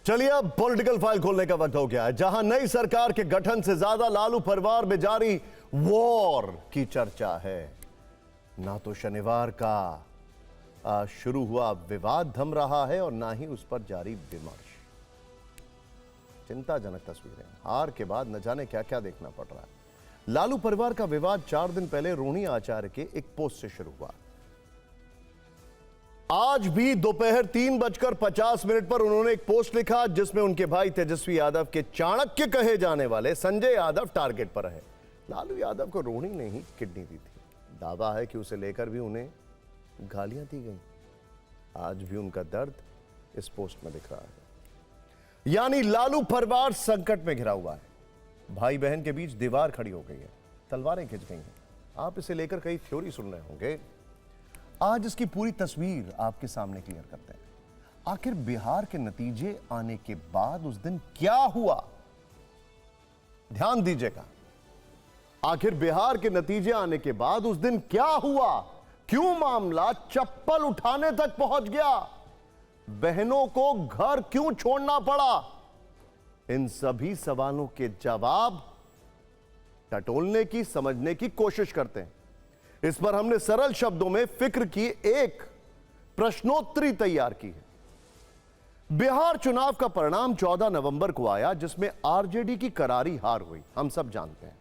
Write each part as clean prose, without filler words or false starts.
चलिए अब political file खोलने का वक्त हो गया है, जहां नई सरकार के गठन से ज्यादा लालू परिवार में जारी वॉर की चर्चा है। ना तो शनिवार का शुरू हुआ विवाद थम रहा है और ना ही उस पर जारी विमर्श। चिंताजनक तस्वीरें, हार के बाद न जाने क्या क्या देखना पड़ रहा है। लालू परिवार का विवाद 4 दिन पहले रोहिणी आचार्य के एक पोस्ट से शुरू हुआ। आज भी दोपहर 3:50 पर उन्होंने एक पोस्ट लिखा जिसमें उनके भाई तेजस्वी यादव के चाणक्य कहे जाने वाले संजय यादव टारगेट पर है। लालू यादव को रोहिणी ने ही किडनी दी थी। दावा है कि उसे लेकर भी उन्हें गालियां दी गई। आज भी उनका दर्द इस पोस्ट में दिख रहा है। यानी लालू परिवार संकट में घिरा हुआ है। भाई बहन के बीच दीवार खड़ी हो गई है, तलवारें खिंच गई हैं। आप इसे लेकर कई थ्योरी सुन रहे होंगे। आज इसकी पूरी तस्वीर आपके सामने क्लियर करते हैं। आखिर बिहार के नतीजे आने के बाद उस दिन क्या हुआ, ध्यान दीजिएगा। आखिर बिहार के नतीजे आने के बाद उस दिन क्या हुआ, क्यों मामला चप्पल उठाने तक पहुंच गया, बहनों को घर क्यों छोड़ना पड़ा, इन सभी सवालों के जवाब टटोलने की, समझने की कोशिश करते हैं। इस पर हमने सरल शब्दों में फिक्र की एक प्रश्नोत्तरी तैयार की है। बिहार चुनाव का परिणाम 14 नवंबर को आया, जिसमें आरजेडी की करारी हार हुई, हम सब जानते हैं।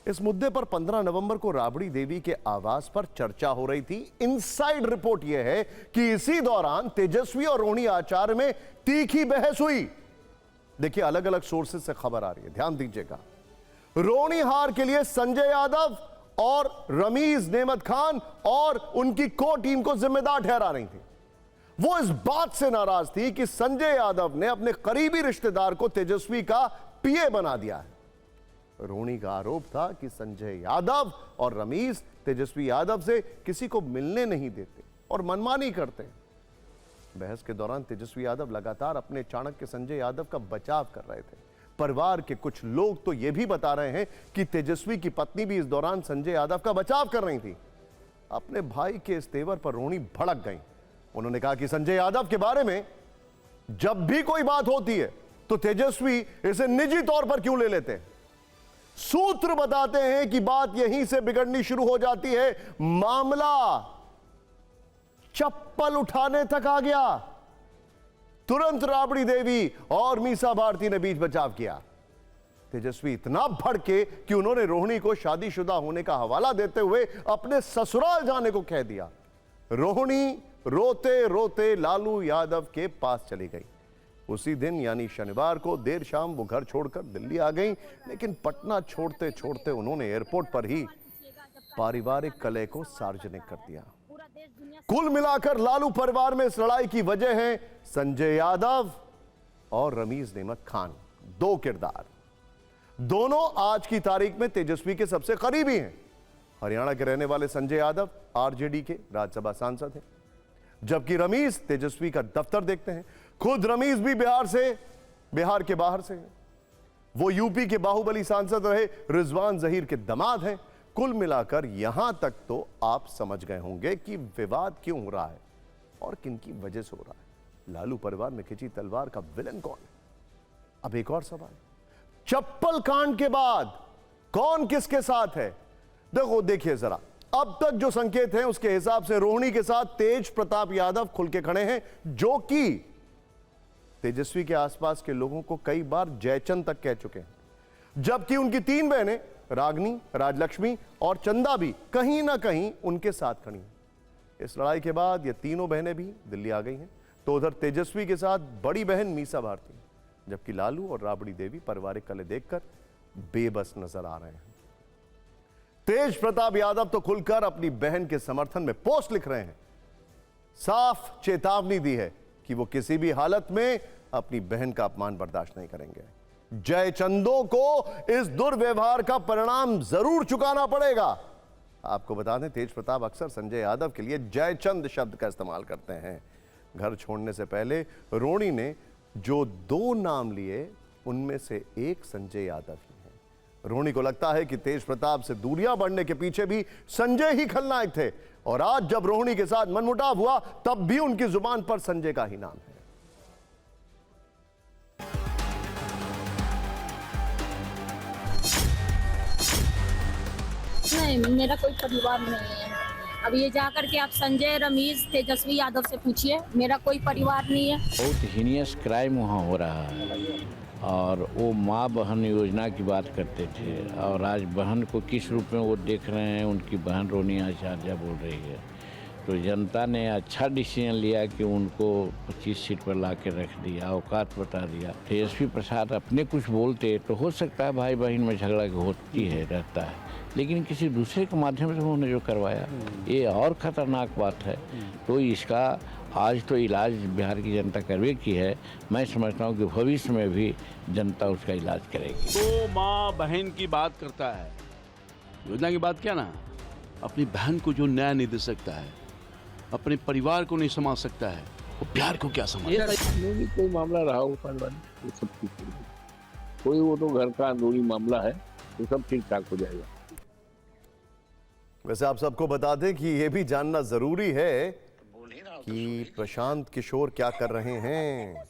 इस मुद्दे पर 15 नवंबर को राबड़ी देवी के आवास पर चर्चा हो रही थी। इनसाइड रिपोर्ट यह है कि इसी दौरान तेजस्वी और रोहिणी आचार्य में तीखी बहस हुई। देखिए, अलग अलग सोर्सेज से खबर आ रही है, ध्यान दीजिएगा। रोहिणी हार के लिए संजय यादव और रमीज नेमत खान और उनकी को टीम को जिम्मेदार ठहरा रही थी। वो इस बात से नाराज थी कि संजय यादव ने अपने करीबी रिश्तेदार को तेजस्वी का पीए बना दिया है। रोहिणी का आरोप था कि संजय यादव और रमीज तेजस्वी यादव से किसी को मिलने नहीं देते और मनमानी करते हैं। बहस के दौरान तेजस्वी यादव लगातार अपने चाणक्य संजय यादव का बचाव कर रहे थे। परिवार के कुछ लोग तो यह भी बता रहे हैं कि तेजस्वी की पत्नी भी इस दौरान संजय यादव का बचाव कर रही थी। अपने भाई के इस तेवर पर रोहिणी भड़क गई। उन्होंने कहा कि संजय यादव के बारे में जब भी कोई बात होती है तो तेजस्वी इसे निजी तौर पर क्यों ले लेते हैं। सूत्र बताते हैं कि बात यहीं से बिगड़नी शुरू हो जाती है। मामला चप्पल उठाने तक आ गया। तुरंत राबड़ी देवी और मीसा भारती ने बीच बचाव किया। तेजस्वी इतना भड़के कि उन्होंने रोहिणी को शादीशुदा होने का हवाला देते हुए अपने ससुराल जाने को कह दिया। रोहिणी रोते रोते लालू यादव के पास चली गई। उसी दिन यानी शनिवार को देर शाम वो घर छोड़कर दिल्ली आ गई, लेकिन पटना छोड़ते छोड़ते उन्होंने एयरपोर्ट पर ही पारिवारिक कलह को सार्वजनिक कर दिया। कुल मिलाकर लालू परिवार में इस लड़ाई की वजह है संजय यादव और रमीज नेमत खान, दो किरदार। दोनों आज की तारीख में तेजस्वी के सबसे करीबी हैं। हरियाणा के रहने वाले संजय यादव आरजेडी के राज्यसभा सांसद हैं, जबकि रमीज तेजस्वी का दफ्तर देखते हैं। खुद रमीज भी बिहार के बाहर से हैं। वो यूपी के बाहुबली सांसद रहे रिजवान जहीर के दामाद हैं। कुल मिलाकर यहां तक तो आप समझ गए होंगे कि विवाद क्यों हो रहा है और किन की वजह से हो रहा है। लालू परिवार में खिंची तलवार का विलन कौन है? अब एक और सवाल, चप्पल कांड के बाद कौन किसके साथ है? देखिए जरा, अब तक जो संकेत हैं उसके हिसाब से रोहिणी के साथ तेज प्रताप यादव खुल के खड़े हैं, जो कि तेजस्वी के आसपास के लोगों को कई बार जयचंद तक कह चुके हैं। जबकि उनकी 3 बहनें रागनी, राजलक्ष्मी और चंदा भी कहीं ना कहीं उनके साथ खड़ी हैं। इस लड़ाई के बाद ये तीनों बहनें भी दिल्ली आ गई हैं। तो उधर तेजस्वी के साथ बड़ी बहन मीसा भारती, जबकि लालू और राबड़ी देवी पारिवारिक कलह देखकर बेबस नजर आ रहे हैं। तेज प्रताप यादव तो खुलकर अपनी बहन के समर्थन में पोस्ट लिख रहे हैं। साफ चेतावनी दी है कि वो किसी भी हालत में अपनी बहन का अपमान बर्दाश्त नहीं करेंगे। जयचंदों को इस दुर्व्यवहार का परिणाम जरूर चुकाना पड़ेगा। आपको बता दें, तेज प्रताप अक्सर संजय यादव के लिए जयचंद शब्द का इस्तेमाल करते हैं। घर छोड़ने से पहले रोहिणी ने जो 2 नाम लिए उनमें से एक संजय यादव ही है। रोहिणी को लगता है कि तेज प्रताप से दूरियां बढ़ने के पीछे भी संजय ही खलनायक थे, और आज जब रोहिणी के साथ मनमुटाव हुआ तब भी उनकी जुबान पर संजय का ही नाम है। नहीं, मेरा कोई परिवार नहीं है। अब ये जाकर के आप संजय, रमेश, तेजस्वी यादव से पूछिए, मेरा कोई परिवार नहीं है। बहुत हीनियस क्राइम वहाँ हो रहा है और वो माँ बहन योजना की बात करते थे और आज बहन को किस रूप में वो देख रहे हैं, उनकी बहन रोनी आचार्य बोल रही है। तो जनता ने अच्छा डिसीजन लिया कि उनको 25 सीट पर ला के रख दिया, औकात बता दिया। तेजस्वी प्रसाद अपने कुछ बोलते तो हो सकता है भाई बहन में झगड़ा होती है, रहता है, लेकिन किसी दूसरे के माध्यम से उन्होंने जो करवाया ये और ख़तरनाक बात है। तो इसका आज तो इलाज बिहार की जनता करवे की है, मैं समझता हूँ कि भविष्य में भी जनता उसका इलाज करेगी। तो माँ बहन की बात करता है, योजना की बात क्या ना, अपनी बहन को जो न्याय नहीं दे सकता है, अपने परिवार को नहीं संभाल सकता है, वो बिहार को क्या संभाल। भी कोई मामला रहा हो वो सब ठीक हो जाएगा। कोई वो तो घर का अंदरूनी मामला है, तो सब ठीक ठाक हो जाएगा। वैसे आप सबको बता दें कि ये भी जानना जरूरी है कि प्रशांत किशोर क्या कर रहे हैं।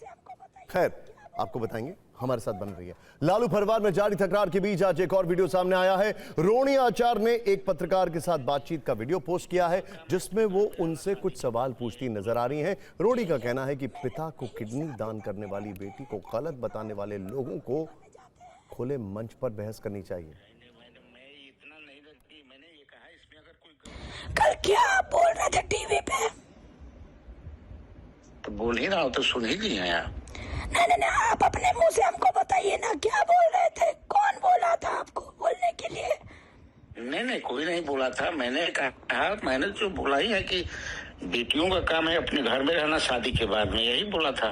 खैर आपको बताएंगे, हमारे साथ बन रही है। लालू परिवार में जारी तकरार के बीच आज एक और वीडियो सामने आया है। रोनी आचार्य ने एक पत्रकार के साथ बातचीत का वीडियो पोस्ट किया है जिसमें वो उनसे कुछ सवाल पूछती नजर आ रही हैं। रोनी का कहना है कि पिता को किडनी दान करने वाली बेटी को गलत बताने वाले लोगों को खुले मंच पर बहस करनी चाहिए। कल क्या आप बोल रहे थे टीवी पे? तो बोल ही रहा हो तो सुन ही लिए हैं आप। नहीं, आप अपने मुंह से हमको बताइए ना, क्या बोल रहे थे? कौन बोला था आपको बोलने के लिए? नहीं, कोई नहीं बोला था। मैंने कहा, मैंने जो बोला ही है कि बेटियों का काम है अपने घर में रहना शादी के बाद में, यही बोला था।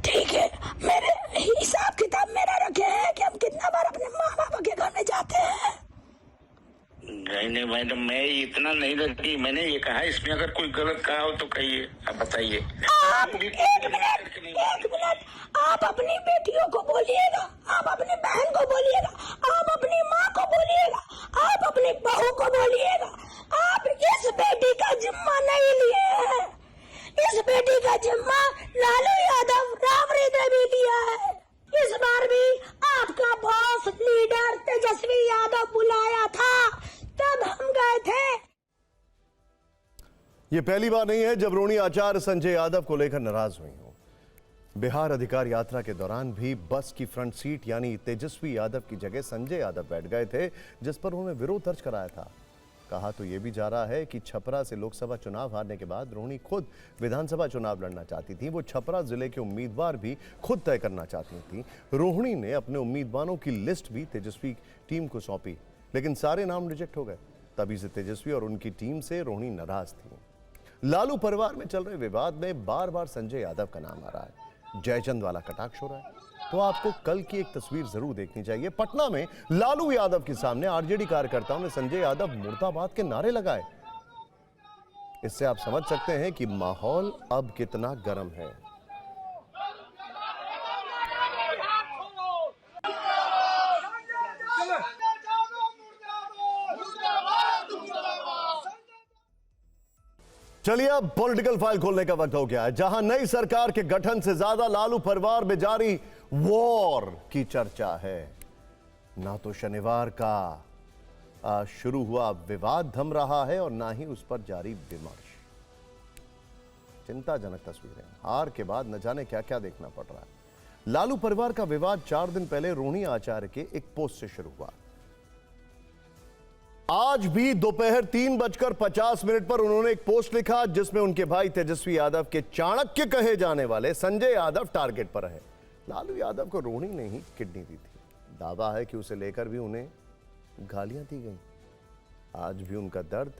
ठीक है, मेरे हिसाब किताब मेरा रखे हैं कि हम कितना बार अपने माँ बाप के घर में जाते हैं। नहीं मैडम, मैं इतना नहीं रखी। मैंने ये कहा इसमें अगर कोई गलत कहा हो तो कहिए, आप बताइए। आप एक मिनट, आप अपनी बेटियों को बोलिएगा, आप अपनी बहन को बोलिएगा, आप अपनी माँ को बोलिएगा, आप अपनी बहू को बोलिएगा। आप इस बेटी का जिम्मा नहीं लिए हैं। इस बेटी का जिम्मा लालू यादव, राबड़ी देवी लिया है। इस बार भी आपका बॉस लीडर तेजस्वी यादव बुलाया था, तब हम गए थे। यह पहली बार नहीं है जब रोनी आचार्य संजय यादव को लेकर नाराज हुई हो। बिहार अधिकार यात्रा के दौरान भी बस की फ्रंट सीट यानी तेजस्वी यादव की जगह संजय यादव बैठ गए थे, जिस पर उन्होंने विरोध दर्ज कराया था। कहा तो यह भी जा रहा है कि छपरा से लोकसभा चुनाव हारने के बाद रोहिणी खुद विधानसभा चुनाव लड़ना चाहती थी। वो छपरा जिले के उम्मीदवार भी खुद तय करना चाहती थी। रोहिणी ने अपने उम्मीदवारों की लिस्ट भी तेजस्वी टीम को सौंपी, लेकिन सारे नाम रिजेक्ट हो गए। तभी से तेजस्वी और उनकी टीम से रोहिणी नाराज थी। लालू परिवार में चल रहे विवाद में बार बार संजय यादव का नाम आ रहा है। जयचंद वाला कटाक्ष हो रहा है। तो आपको कल की एक तस्वीर जरूर देखनी चाहिए। पटना में लालू यादव के सामने आरजेडी कार्यकर्ताओं ने संजय यादव मुर्दाबाद के नारे लगाए। इससे आप समझ सकते हैं कि माहौल अब कितना गर्म है। चलिए अब पॉलिटिकल फाइल खोलने का वक्त हो गया है, जहां नई सरकार के गठन से ज्यादा लालू परिवार में जारी वॉर की चर्चा है। ना तो शनिवार का शुरू हुआ विवाद थम रहा है और ना ही उस पर जारी विमर्श। चिंताजनक तस्वीरें। हार के बाद न जाने क्या क्या देखना पड़ रहा है। लालू परिवार का विवाद 4 दिन पहले रोहिणी आचार्य के एक पोस्ट से शुरू हुआ। आज भी दोपहर 3:50 पर उन्होंने एक पोस्ट लिखा जिसमें उनके भाई तेजस्वी यादव के चाणक्य कहे जाने वाले संजय यादव टारगेट पर रहे। लालू यादव को रोहिणी ने ही किडनी दी थी। दावा है कि उसे लेकर भी उन्हें गालियां दी गई। आज भी उनका दर्द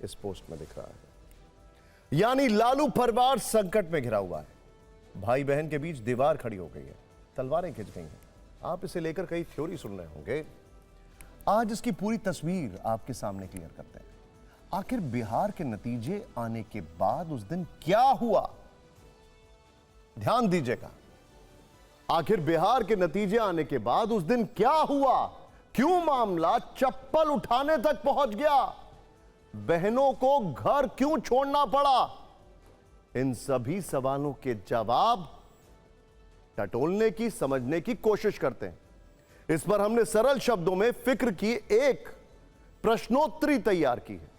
इस पोस्ट में दिख रहा है। यानी लालू परिवार संकट में घिरा हुआ है। भाई बहन के बीच दीवार खड़ी हो गई है, तलवारें खिंच गई हैं। आप इसे लेकर कई थ्योरी सुन रहे होंगे। आज इसकी पूरी तस्वीर आपके सामने क्लियर करते हैं। आखिर बिहार के नतीजे आने के बाद उस दिन क्या हुआ, ध्यान दीजिएगा। आखिर बिहार के नतीजे आने के बाद उस दिन क्या हुआ, क्यों मामला चप्पल उठाने तक पहुंच गया, बहनों को घर क्यों छोड़ना पड़ा, इन सभी सवालों के जवाब टटोलने की, समझने की कोशिश करते हैं। इस पर हमने सरल शब्दों में फिक्र की एक प्रश्नोत्तरी तैयार की है।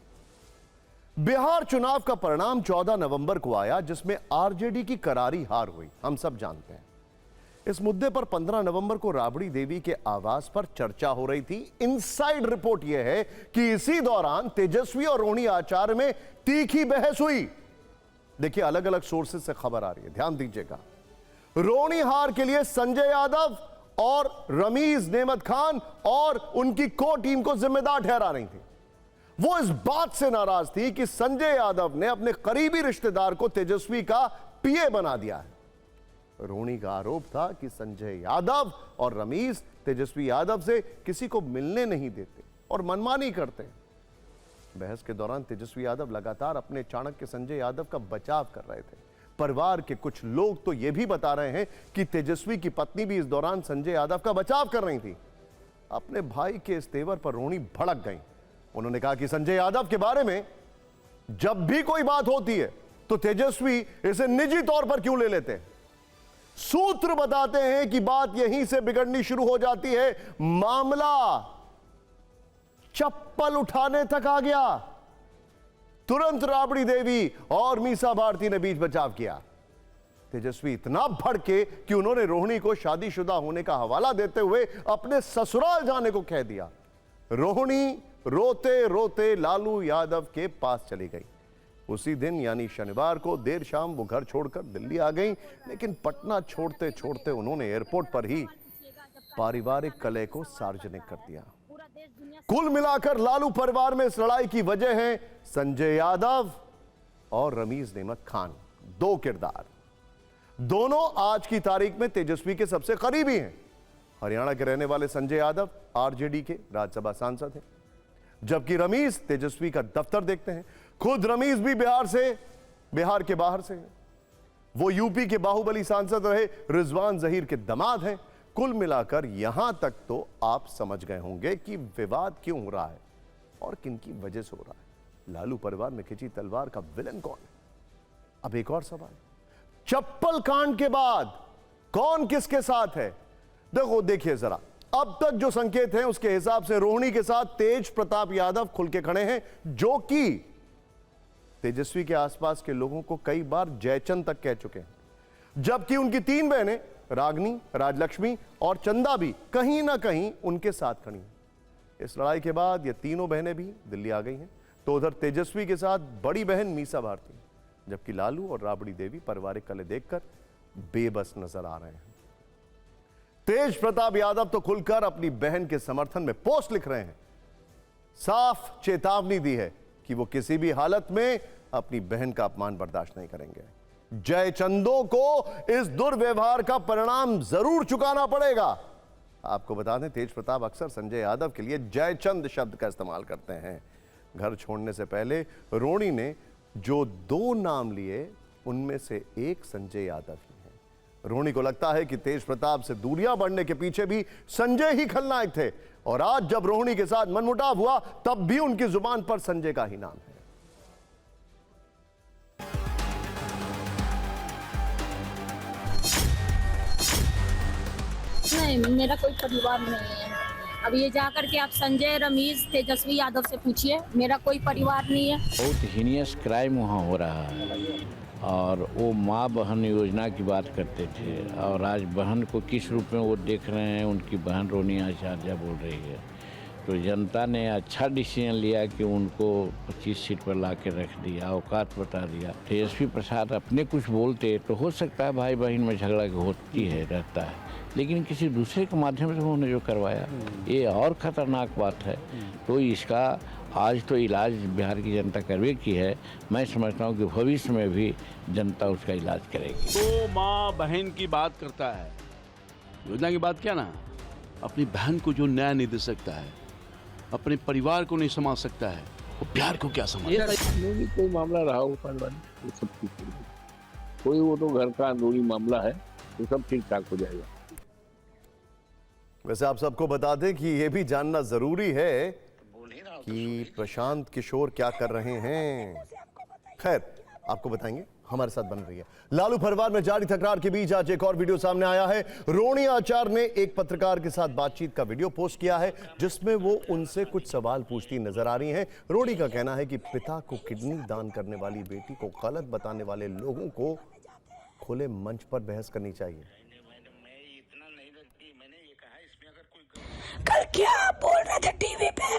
बिहार चुनाव का परिणाम 14 नवंबर को आया, जिसमें आरजेडी की करारी हार हुई, हम सब जानते हैं। इस मुद्दे पर 15 नवंबर को राबड़ी देवी के आवास पर चर्चा हो रही थी। इनसाइड रिपोर्ट यह है कि इसी दौरान तेजस्वी और रोहिणी आचार्य में तीखी बहस हुई। देखिए, अलग अलग सोर्सेज से खबर आ रही है, ध्यान दीजिएगा। रोहिणी हार के लिए संजय यादव और रमीज नेमत खान और उनकी को टीम को जिम्मेदार ठहरा रही थी। वो इस बात से नाराज थी कि संजय यादव ने अपने करीबी रिश्तेदार को तेजस्वी का पीए बना दिया है। रोहिणी का आरोप था कि संजय यादव और रमीज तेजस्वी यादव से किसी को मिलने नहीं देते और मनमानी करते। बहस के दौरान तेजस्वी यादव लगातार अपने चाणक्य संजय यादव का बचाव कर रहे थे। परिवार के कुछ लोग तो यह भी बता रहे हैं कि तेजस्वी की पत्नी भी इस दौरान संजय यादव का बचाव कर रही थी। अपने भाई के इस तेवर पर रोहिणी भड़क गई। उन्होंने कहा कि संजय यादव के बारे में जब भी कोई बात होती है तो तेजस्वी इसे निजी तौर पर क्यों ले लेते हैं। सूत्र बताते हैं कि बात यहीं से बिगड़नी शुरू हो जाती है। मामला चप्पल उठाने तक आ गया। तुरंत राबड़ी देवी और मीसा भारती ने बीच बचाव किया। तेजस्वी इतना भड़के कि उन्होंने रोहिणी को शादीशुदा होने का हवाला देते हुए अपने ससुराल जाने को कह दिया। रोहिणी रोते रोते लालू यादव के पास चली गई। उसी दिन यानी शनिवार को देर शाम वो घर छोड़कर दिल्ली आ गई, लेकिन पटना छोड़ते छोड़ते उन्होंने एयरपोर्ट पर ही पारिवारिक कलह को सार्वजनिक कर दिया। कुल मिलाकर लालू परिवार में इस लड़ाई की वजह है संजय यादव और रमीज नेमत खान, दो किरदार। दोनों आज की तारीख में तेजस्वी के सबसे करीबी हैं। हरियाणा के रहने वाले संजय यादव आरजेडी के राज्यसभा सांसद हैं, जबकि रमीज तेजस्वी का दफ्तर देखते हैं। खुद रमीज भी बिहार के बाहर से हैं। वो यूपी के बाहुबली सांसद रहे रिजवान जहीर के दामाद हैं। कुल मिलाकर यहां तक तो आप समझ गए होंगे कि विवाद क्यों हो रहा है और किन की वजह से हो रहा है। लालू परिवार में खिंची तलवार का विलन कौन है? अब एक और सवाल, चप्पल कांड के बाद कौन किसके साथ है? देखिए जरा, अब तक जो संकेत हैं उसके हिसाब से रोहिणी के साथ तेज प्रताप यादव खुल के खड़े हैं, जो कि तेजस्वी के आसपास के लोगों को कई बार जयचंद तक कह चुके हैं। जबकि उनकी तीन बहनें रागनी, राजलक्ष्मी और चंदा भी कहीं ना कहीं उनके साथ खड़ी हैं। इस लड़ाई के बाद ये तीनों बहनें भी दिल्ली आ गई हैं। तो उधर तेजस्वी के साथ बड़ी बहन मीसा भारती, जबकि लालू और राबड़ी देवी पारिवारिक कलह देखकर बेबस नजर आ रहे हैं। तेज प्रताप यादव तो खुलकर अपनी बहन के समर्थन में पोस्ट लिख रहे हैं। साफ चेतावनी दी है कि वो किसी भी हालत में अपनी बहन का अपमान बर्दाश्त नहीं करेंगे। जयचंदों को इस दुर्व्यवहार का परिणाम जरूर चुकाना पड़ेगा। आपको बता दें, तेज प्रताप अक्सर संजय यादव के लिए जयचंद शब्द का इस्तेमाल करते हैं। घर छोड़ने से पहले रोहिणी ने जो दो नाम लिए उनमें से एक संजय यादव ही है। रोहिणी को लगता है कि तेज प्रताप से दूरियां बढ़ने के पीछे भी संजय ही खलनायक थे, और आज जब रोहिणी के साथ मनमुटाव हुआ तब भी उनकी जुबान पर संजय का ही नाम है। नहीं, मेरा कोई परिवार नहीं है। अब ये जाकर के आप संजय, रमीज, तेजस्वी यादव से पूछिए, मेरा कोई परिवार नहीं है। बहुत हीनियस क्राइम वहाँ हो रहा है, और वो माँ बहन योजना की बात करते थे, और आज बहन को किस रूप में वो देख रहे हैं, उनकी बहन रोहिणी आचार्य बोल रही है। तो जनता ने अच्छा डिसीजन लिया कि उनको 25 सीट पर ला के रख दिया, औकात बता दिया। तेजस्वी प्रसाद अपने कुछ बोलते तो हो सकता है भाई बहन में झगड़ा होती है, रहता है, लेकिन किसी दूसरे के माध्यम से उन्होंने जो करवाया ये और ख़तरनाक बात है। तो इसका आज तो इलाज बिहार की जनता करवे की है। मैं समझता हूँ कि भविष्य में भी जनता उसका इलाज करेगी। तो माँ बहन की बात करता है, योजना की बात क्या ना, अपनी बहन को जो न्याय नहीं दे सकता है, अपने परिवार को नहीं संभाल सकता है, वो प्यार को क्या समझता है? नहीं, कोई मामला रहा हो पालवानी, वो सब ठीक हो जाएगा। कोई वो तो घर का अंदरूनी मामला है, वो सब ठीक ठाक हो जाएगा। वैसे आप सबको बता दें कि यह भी जानना जरूरी है कि प्रशांत किशोर क्या कर रहे हैं। खैर, आपको बताएंगे। हमारे साथ बन रही है। लालू परिवार में जारी तकरार के बीच आज एक और वीडियो सामने आया है। रोहिणी आचार ने एक पत्रकार के साथ बातचीत का वीडियो पोस्ट किया है जिसमें वो उनसे कुछ सवाल पूछती नजर आ रही हैं। रोहिणी का कहना है कि पिता को किडनी दान करने वाली बेटी को गलत बताने वाले लोगों को खुले मंच पर बहस करनी चाहिए। कल क्या आप बोल रहे थे टीवी पे?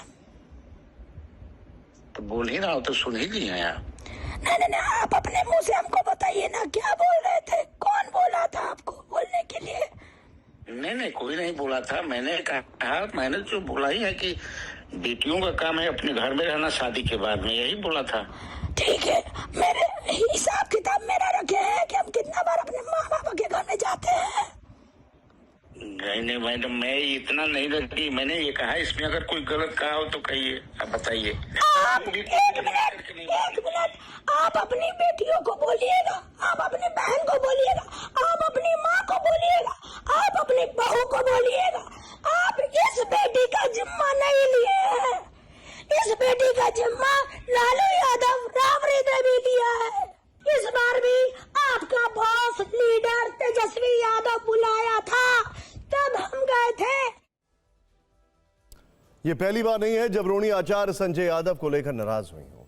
तो बोल ही रहा हो तो सुन ही लिया यार। नहीं, आप अपने मुंह से हमको बताइए ना, क्या बोल रहे थे? कौन बोला था आपको बोलने के लिए? नहीं, कोई नहीं बोला था। मैंने कहा, मैंने जो बोला ही है कि बेटियों का काम है अपने घर में रहना शादी के बाद में, यही बोला था। ठीक है, मेरे हिसाब किताब मेरा रखे हैं कि हम कितना बार अपने माँ बाप के घर में जाते हैं। नहीं मैडम, मैं इतना नहीं रखी। मैंने ये कहा इसमें अगर कोई गलत कहा हो तो कहिए, आप बताइए। एक मिनट, आप अपनी बेटियों को बोलिएगा, आप अपनी बहन को बोलिएगा, आप अपनी माँ को बोलिएगा, आप अपनी बहू को बोलिएगा। आप इस बेटी का जिम्मा नहीं लिए हैं। इस बेटी का जिम्मा लालू यादव, राबड़ी ने भी लिया है। इस बार भी आपका बॉस लीडर तेजस्वी यादव बुलाया था, तब हम गए थे। यह पहली बार नहीं है जब रोहिणी आचार संजय यादव को लेकर नाराज हुई हो।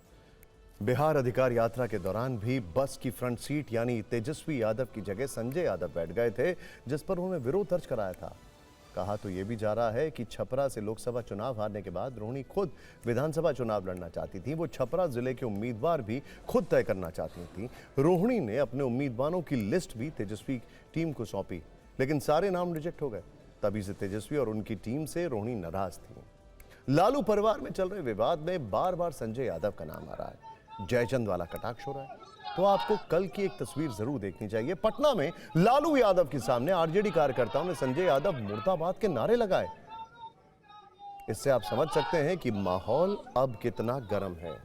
बिहार अधिकार यात्रा के दौरान भी बस की फ्रंट सीट यानी तेजस्वी यादव की जगह संजय यादव बैठ गए थे, जिस पर उन्होंने विरोध दर्ज कराया था। कहा तो यह भी जा रहा है कि छपरा से लोकसभा चुनाव हारने के बाद रोहिणी खुद विधानसभा चुनाव लड़ना चाहती थी। वो छपरा जिले के उम्मीदवार भी खुद तय करना चाहती थी। रोहिणी ने अपने उम्मीदवारों की लिस्ट भी तेजस्वी टीम को सौंपी, लेकिन सारे नाम रिजेक्ट हो गए। तभी से तेजस्वी और उनकी टीम से रोहिणी नाराज थी। लालू परिवार में चल रहे विवाद में बार बार संजय यादव का नाम आ रहा है। जयचंद वाला कटाक्ष हो रहा है। तो आपको कल की एक तस्वीर जरूर देखनी चाहिए। पटना में लालू यादव के सामने आरजेडी कार्यकर्ताओं ने संजय यादव मुर्दाबाद के नारे लगाए। इससे आप समझ सकते हैं कि माहौल अब कितना गर्म है।